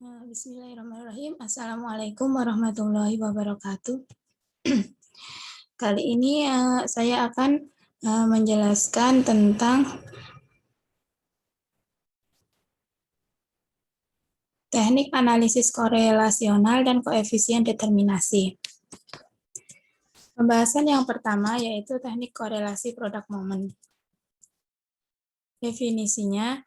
Bismillahirrahmanirrahim. Assalamualaikum warahmatullahi wabarakatuh. Kali ini saya akan menjelaskan tentang teknik analisis korelasional dan koefisien determinasi. Pembahasan yang pertama yaitu teknik korelasi produk momen. Definisinya,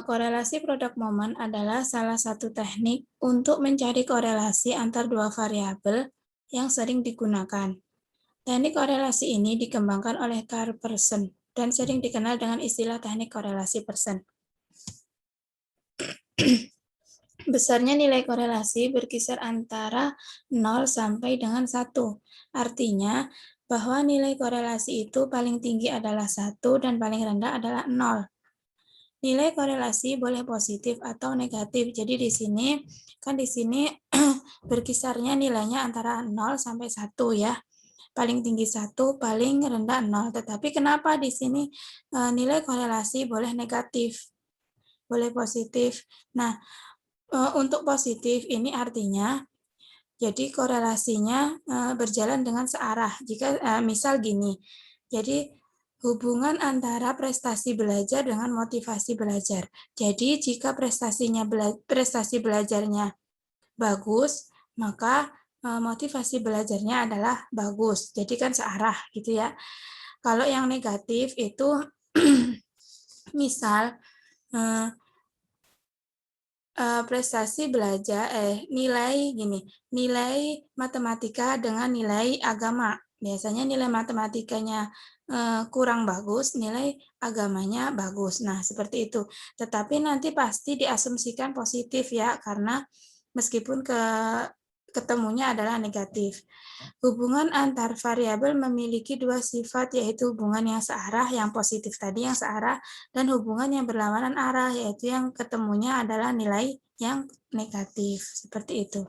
korelasi produk momen adalah salah satu teknik untuk mencari korelasi antar dua variabel yang sering digunakan. Teknik korelasi ini dikembangkan oleh Karl Pearson dan sering dikenal dengan istilah teknik korelasi Pearson. Besarnya nilai korelasi berkisar antara 0 sampai dengan 1. Artinya bahwa nilai korelasi itu paling tinggi adalah 1 dan paling rendah adalah 0. Nilai korelasi boleh positif atau negatif. Jadi di sini berkisarnya nilainya antara 0 sampai 1 ya. Paling tinggi 1, paling rendah 0. Tetapi kenapa di sini nilai korelasi boleh negatif, boleh positif. Nah, untuk positif ini artinya jadi korelasinya berjalan dengan searah. Jika misal gini, jadi hubungan antara prestasi belajar dengan motivasi belajar. Jadi jika prestasi belajarnya bagus, maka motivasi belajarnya adalah bagus. Jadi kan searah gitu ya. Kalau yang negatif itu misal prestasi belajar nilai matematika dengan nilai agama. Biasanya nilai matematikanya kurang bagus, nilai agamanya bagus. Nah, seperti itu. Tetapi nanti pasti diasumsikan positif ya, karena meskipun ketemunya adalah negatif. Hubungan antar variabel memiliki dua sifat, yaitu hubungan yang searah, yang positif tadi yang searah, dan hubungan yang berlawanan arah, yaitu yang ketemunya adalah nilai yang negatif. Seperti itu.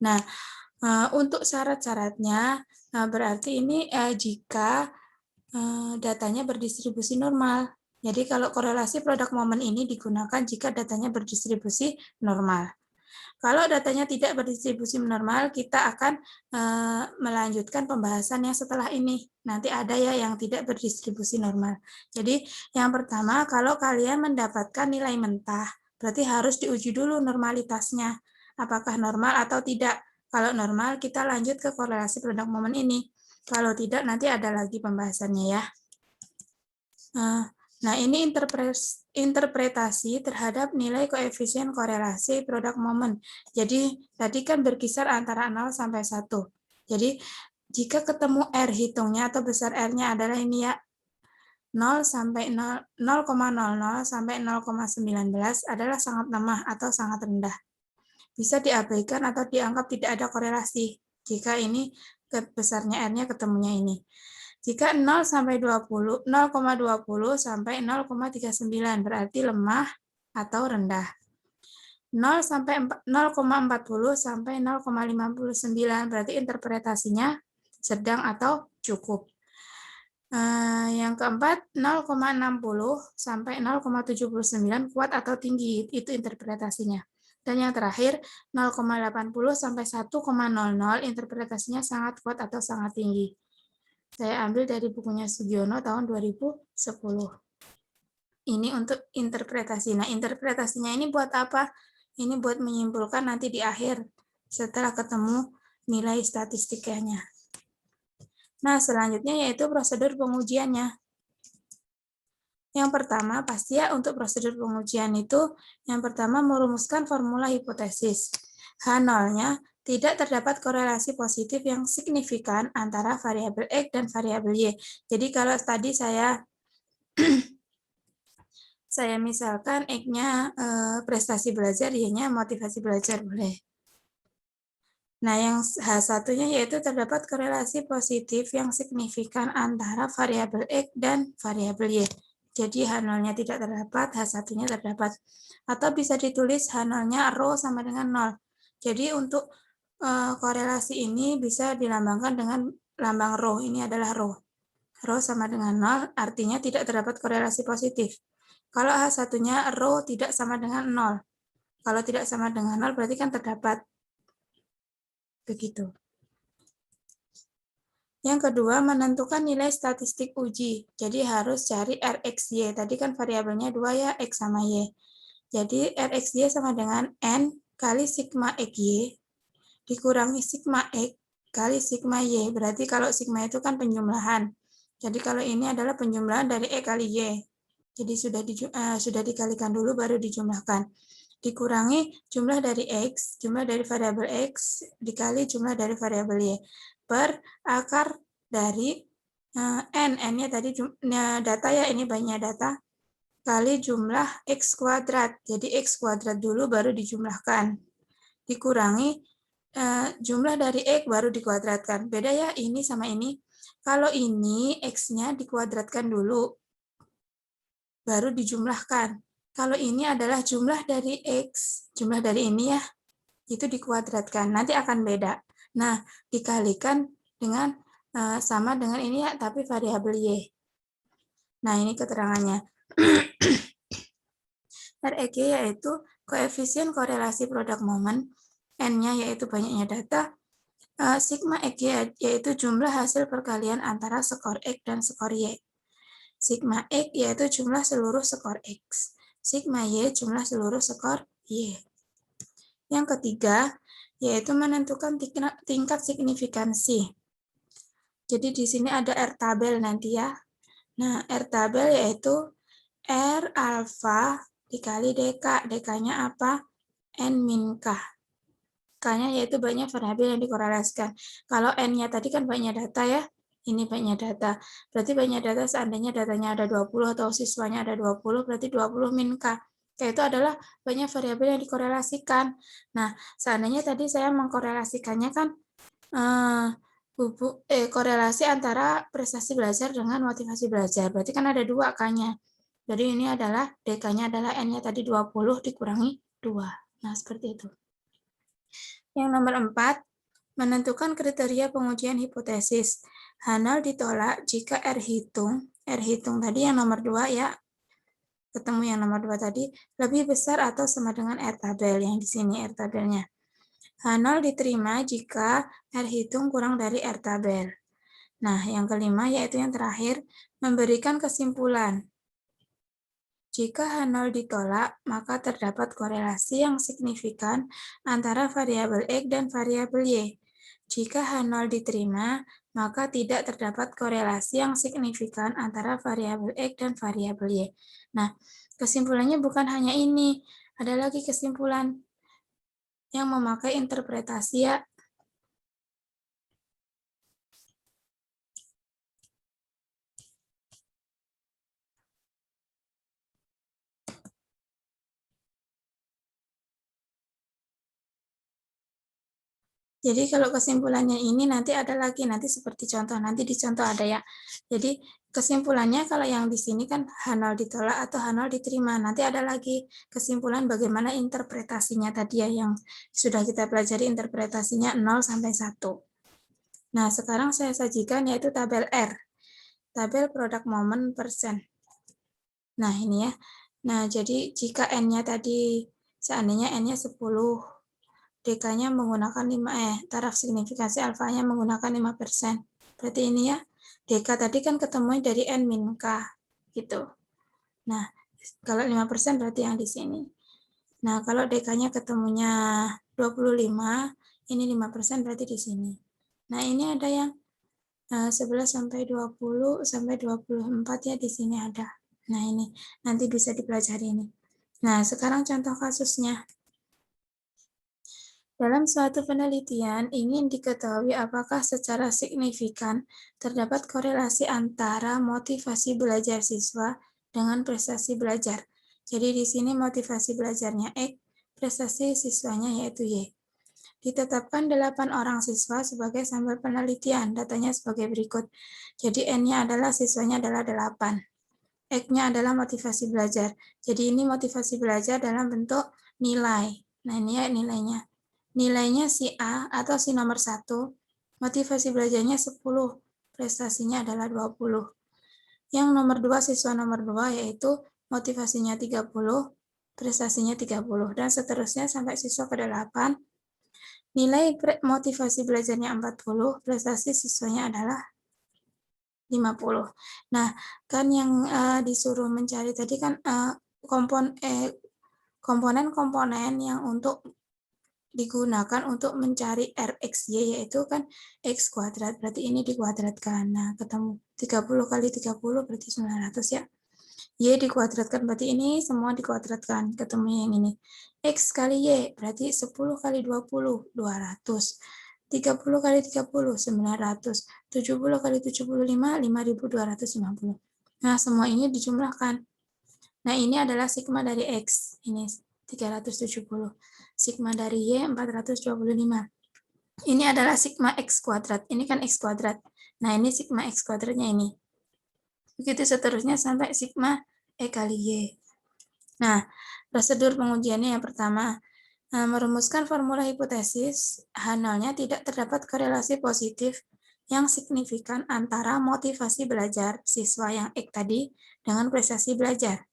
Nah, untuk syarat-syaratnya, berarti ini jika datanya berdistribusi normal. Jadi kalau korelasi produk momen ini digunakan jika datanya berdistribusi normal. Kalau datanya tidak berdistribusi normal, kita akan melanjutkan pembahasan yang setelah ini. Nanti ada ya yang tidak berdistribusi normal. Jadi yang pertama, kalau kalian mendapatkan nilai mentah, berarti harus diuji dulu normalitasnya. Apakah normal atau tidak. Kalau normal, kita lanjut ke korelasi produk momen ini. Kalau tidak, nanti ada lagi pembahasannya ya. Nah, ini interpretasi terhadap nilai koefisien korelasi produk momen. Jadi, tadi kan berkisar antara 0 sampai 1. Jadi, jika ketemu R hitungnya atau besar R-nya adalah ini ya, 0,00 sampai 0,19 adalah sangat lemah atau sangat rendah. Bisa diabaikan atau dianggap tidak ada korelasi jika ini besarnya R-nya ketemunya ini. Jika 0 sampai 20, 0,20 sampai 0,39 berarti lemah atau rendah. 0 sampai 0,40 sampai 0,59 berarti interpretasinya sedang atau cukup. Yang keempat, 0,60 sampai 0,79 kuat atau tinggi, itu interpretasinya. Dan yang terakhir, 0,80 sampai 1,00 interpretasinya sangat kuat atau sangat tinggi. Saya ambil dari bukunya Sugiono tahun 2010. Ini untuk interpretasi. Nah, interpretasinya ini buat apa? Ini buat menyimpulkan nanti di akhir setelah ketemu nilai statistikanya. Nah, selanjutnya yaitu prosedur pengujiannya. Yang pertama, pasti ya untuk prosedur pengujian itu, yang pertama merumuskan formula hipotesis. H0-nya tidak terdapat korelasi positif yang signifikan antara variabel X dan variabel Y. Jadi kalau tadi saya misalkan X-nya prestasi belajar, Y-nya motivasi belajar, boleh. Nah, yang H1-nya yaitu terdapat korelasi positif yang signifikan antara variabel X dan variabel Y. Jadi H0-nya tidak terdapat, H1-nya terdapat. Atau bisa ditulis H0-nya rho sama dengan 0. Jadi untuk korelasi ini bisa dilambangkan dengan lambang rho. Ini adalah rho. Rho sama dengan 0, artinya tidak terdapat korelasi positif. Kalau H1-nya rho tidak sama dengan 0. Kalau tidak sama dengan 0 berarti kan terdapat. Begitu. Yang kedua, menentukan nilai statistik uji. Jadi harus cari RxY. Tadi kan variabelnya 2 ya, X sama Y. Jadi RxY sama dengan N kali sigma XY dikurangi sigma X kali sigma Y. Berarti kalau sigma itu kan penjumlahan. Jadi kalau ini adalah penjumlahan dari E kali Y. Jadi sudah dikalikan dulu baru dijumlahkan. Dikurangi jumlah dari X, jumlah dari variabel X, dikali jumlah dari variabel Y. Per akar dari N. N-nya tadi data ya, ini banyak data. Kali jumlah X kuadrat. Jadi X kuadrat dulu baru dijumlahkan. Dikurangi jumlah dari X baru dikuadratkan. Beda ya ini sama ini. Kalau ini X-nya dikuadratkan dulu, baru dijumlahkan. Kalau ini adalah jumlah dari X, jumlah dari ini ya, itu dikuadratkan. Nanti akan beda. Nah, dikalikan dengan sama dengan ini ya, tapi variabel Y. Nah, ini keterangannya. REG yaitu koefisien korelasi produk momen, N-nya yaitu banyaknya data, sigma XY yaitu jumlah hasil perkalian antara skor X dan skor Y. Sigma X yaitu jumlah seluruh skor X. Sigma Y jumlah seluruh skor Y. Yang ketiga, yaitu menentukan tingkat signifikansi. Jadi di sini ada R tabel nanti ya. Nah, R tabel yaitu R alfa dikali DK. DK-nya apa? N min K. K-nya yaitu banyak variabel yang dikorelasikan. Kalau N-nya tadi kan banyak data ya. Ini banyak data. Berarti banyak data seandainya datanya ada 20 atau siswanya ada 20, berarti 20 min K. K itu adalah banyak variabel yang dikorelasikan. Nah, seandainya tadi saya mengkorelasikannya kan korelasi antara prestasi belajar dengan motivasi belajar. Berarti kan ada 2 K-nya. Jadi ini adalah DK-nya adalah N-nya tadi 20 dikurangi 2. Nah, seperti itu. Yang nomor 4, menentukan kriteria pengujian hipotesis. H0 ditolak jika R hitung tadi yang nomor 2 ya, ketemu yang nomor 2 tadi, lebih besar atau sama dengan R tabel, yang di sini R tabelnya. H0 diterima jika R hitung kurang dari R tabel. Nah, yang kelima yaitu yang terakhir, memberikan kesimpulan. Jika H0 ditolak, maka terdapat korelasi yang signifikan antara variabel X dan variabel Y. Jika H0 diterima, maka tidak terdapat korelasi yang signifikan antara variabel X dan variabel Y. Nah, kesimpulannya bukan hanya ini, ada lagi kesimpulan yang memakai interpretasi ya. Jadi kalau kesimpulannya ini nanti ada lagi, nanti seperti contoh, nanti di contoh ada ya. Jadi kesimpulannya kalau yang di sini kan H0 ditolak atau H0 diterima, nanti ada lagi kesimpulan bagaimana interpretasinya tadi ya, yang sudah kita pelajari interpretasinya 0 sampai 1. Nah, sekarang saya sajikan yaitu tabel R, tabel produk momen persen. Nah, ini ya. Nah, jadi jika N-nya tadi, seandainya N-nya 10, DK-nya menggunakan 5, taraf signifikansi alfanya menggunakan 5%. Berarti ini ya, DK tadi kan ketemu dari N min K, gitu. Nah, kalau 5% berarti yang di sini. Nah, kalau DK-nya ketemunya 25, ini 5% berarti di sini. Nah, ini ada yang 11 sampai 20 sampai 24 ya, di sini ada. Nah, ini nanti bisa dipelajari ini. Nah, sekarang contoh kasusnya. Dalam suatu penelitian, ingin diketahui apakah secara signifikan terdapat korelasi antara motivasi belajar siswa dengan prestasi belajar. Jadi di sini motivasi belajarnya X, prestasi siswanya yaitu Y. Ditetapkan 8 orang siswa sebagai sampel penelitian, datanya sebagai berikut. Jadi N-nya adalah siswanya adalah 8. X-nya adalah motivasi belajar. Jadi ini motivasi belajar dalam bentuk nilai. Nah ini ya nilainya. Nilainya si A atau si nomor 1, motivasi belajarnya 10, prestasinya adalah 20. Yang nomor 2, siswa nomor 2 yaitu motivasinya 30, prestasinya 30, dan seterusnya sampai siswa ke-8. Nilai motivasi belajarnya 40, prestasi siswanya adalah 50. Nah, kan yang disuruh mencari tadi kan komponen-komponen yang untuk digunakan untuk mencari RXY, yaitu kan X kuadrat, berarti ini dikuadratkan. Nah, ketemu 30 kali 30 berarti 900 ya. Y dikuadratkan, berarti ini semua dikuadratkan, ketemu yang ini. X kali Y, berarti 10 kali 20, 200. 30 kali 30, 900. 70 kali 75, 5250. Nah, semua ini dijumlahkan. Nah, ini adalah sigma dari X, ini 370. Sigma dari Y, 425. Ini adalah sigma X kuadrat, ini kan X kuadrat. Nah, ini sigma X kuadratnya ini. Begitu seterusnya sampai sigma E kali Y. Nah, prosedur pengujiannya yang pertama, merumuskan formula hipotesis, H0-nya tidak terdapat korelasi positif yang signifikan antara motivasi belajar siswa yang X tadi dengan prestasi belajar.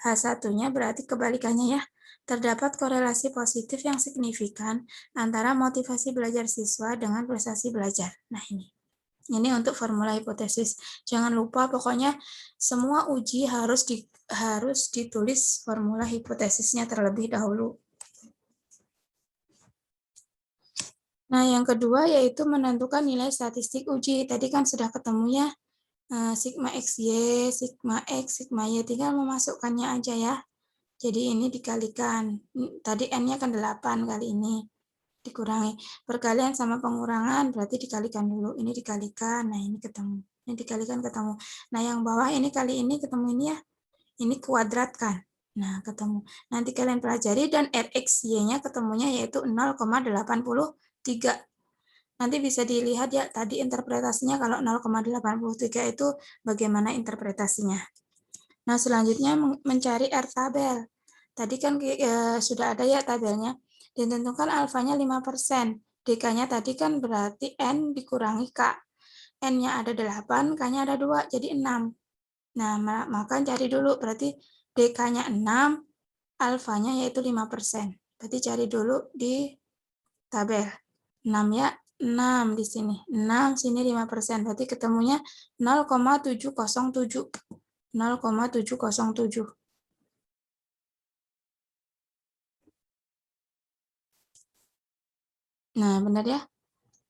H1-nya berarti kebalikannya ya, terdapat korelasi positif yang signifikan antara motivasi belajar siswa dengan prestasi belajar. Nah, ini untuk formula hipotesis. Jangan lupa pokoknya semua uji harus ditulis formula hipotesisnya terlebih dahulu. Nah, yang kedua yaitu menentukan nilai statistik uji. Tadi kan sudah ketemu ya, sigma XY, sigma X, sigma Y, tinggal memasukkannya aja ya. Jadi ini dikalikan, tadi N-nya kan 8 kali ini, dikurangi. Perkalian sama pengurangan berarti dikalikan dulu, ini dikalikan, nah ini ketemu. Ini dikalikan ketemu. Nah yang bawah ini kali ini ketemu ini ya, ini kuadratkan. Nah ketemu. Nanti kalian pelajari dan RXY-nya ketemunya yaitu 0,83. Nanti bisa dilihat ya, tadi interpretasinya kalau 0,83 itu bagaimana interpretasinya. Nah, selanjutnya mencari R tabel. Tadi kan sudah ada ya tabelnya. Ditentukan alfanya 5%. DK-nya tadi kan berarti N dikurangi K. N-nya ada 8, K-nya ada 2, jadi 6. Nah, maka cari dulu, berarti DK-nya 6, alfanya yaitu 5%. Berarti cari dulu di tabel. 6 ya, 6 di sini. 6, sini 5%. Berarti ketemunya 0,707. 0,707. Nah, benar ya?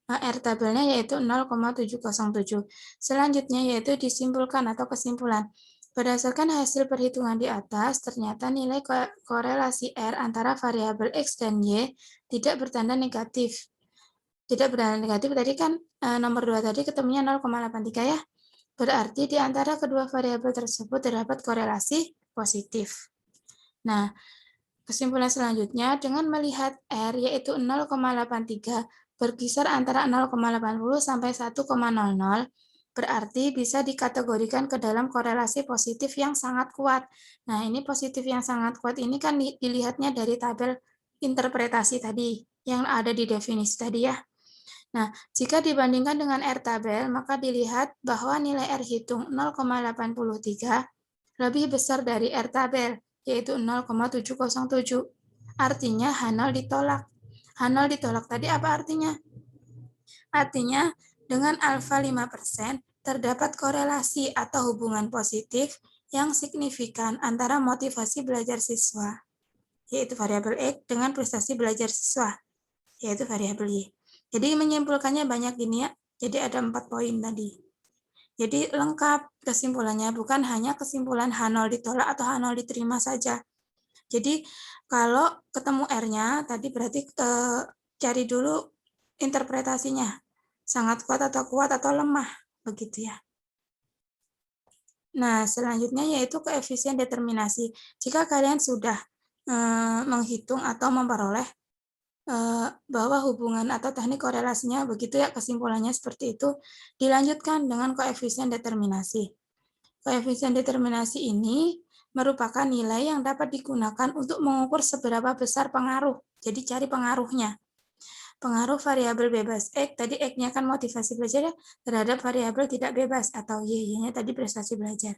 R tabelnya yaitu 0,707. Selanjutnya yaitu disimpulkan atau kesimpulan. Berdasarkan hasil perhitungan di atas, ternyata nilai korelasi R antara variabel X dan Y tidak bertanda negatif. Tidak bertanda negatif, tadi kan nomor 2 tadi ketemunya 0,83 ya. Berarti di antara kedua variabel tersebut terdapat korelasi positif. Nah, kesimpulan selanjutnya, dengan melihat R yaitu 0,83 berkisar antara 0,80 sampai 1,00, berarti bisa dikategorikan ke dalam korelasi positif yang sangat kuat. Nah, ini positif yang sangat kuat ini kan dilihatnya dari tabel interpretasi tadi yang ada di definisi tadi ya. Nah, jika dibandingkan dengan R tabel, maka dilihat bahwa nilai R hitung 0,83 lebih besar dari R tabel, yaitu 0,707. Artinya H0 ditolak. H0 ditolak tadi apa artinya? Artinya dengan alfa 5% terdapat korelasi atau hubungan positif yang signifikan antara motivasi belajar siswa, yaitu variabel X, dengan prestasi belajar siswa, yaitu variabel Y. Jadi menyimpulkannya banyak gini ya, jadi ada 4 poin tadi. Jadi lengkap kesimpulannya, bukan hanya kesimpulan H0 ditolak atau H0 diterima saja. Jadi kalau ketemu R-nya, tadi berarti cari dulu interpretasinya, sangat kuat atau lemah, begitu ya. Nah, selanjutnya yaitu koefisien determinasi. Jika kalian sudah menghitung atau memperoleh bahwa hubungan atau teknik korelasinya begitu ya, kesimpulannya seperti itu, dilanjutkan dengan koefisien determinasi. Koefisien determinasi ini merupakan nilai yang dapat digunakan untuk mengukur seberapa besar pengaruh. Jadi cari pengaruhnya. Pengaruh variabel bebas X, tadi X-nya kan motivasi belajar ya, terhadap variabel tidak bebas atau Y-nya tadi prestasi belajar.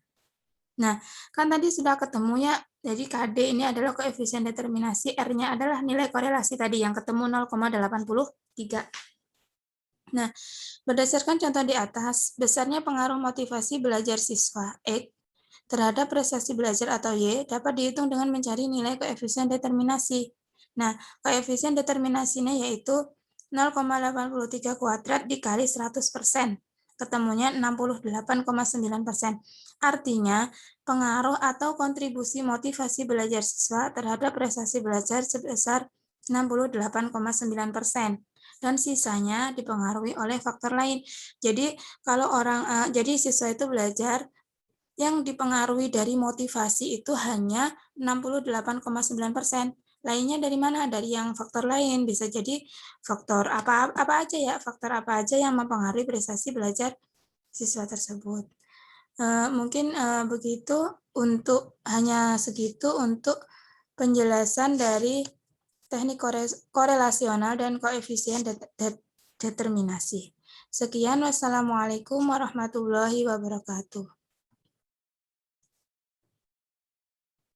Nah, kan tadi sudah ketemu ya, jadi KD ini adalah koefisien determinasi, R-nya adalah nilai korelasi tadi yang ketemu 0,83. Nah, berdasarkan contoh di atas, besarnya pengaruh motivasi belajar siswa X terhadap prestasi belajar atau Y dapat dihitung dengan mencari nilai koefisien determinasi. Nah, koefisien determinasinya yaitu 0,83 kuadrat dikali 100%. Ketemunya 68,9%. Artinya, pengaruh atau kontribusi motivasi belajar siswa terhadap prestasi belajar sebesar 68,9%. Dan sisanya dipengaruhi oleh faktor lain. Jadi, jadi siswa itu belajar yang dipengaruhi dari motivasi itu hanya 68,9%. Lainnya dari mana? Dari yang faktor lain. Bisa jadi faktor apa aja ya, faktor apa aja yang mempengaruhi prestasi belajar siswa tersebut. Mungkin begitu hanya segitu untuk penjelasan dari teknik korelasional dan koefisien determinasi. Sekian, wassalamualaikum warahmatullahi wabarakatuh.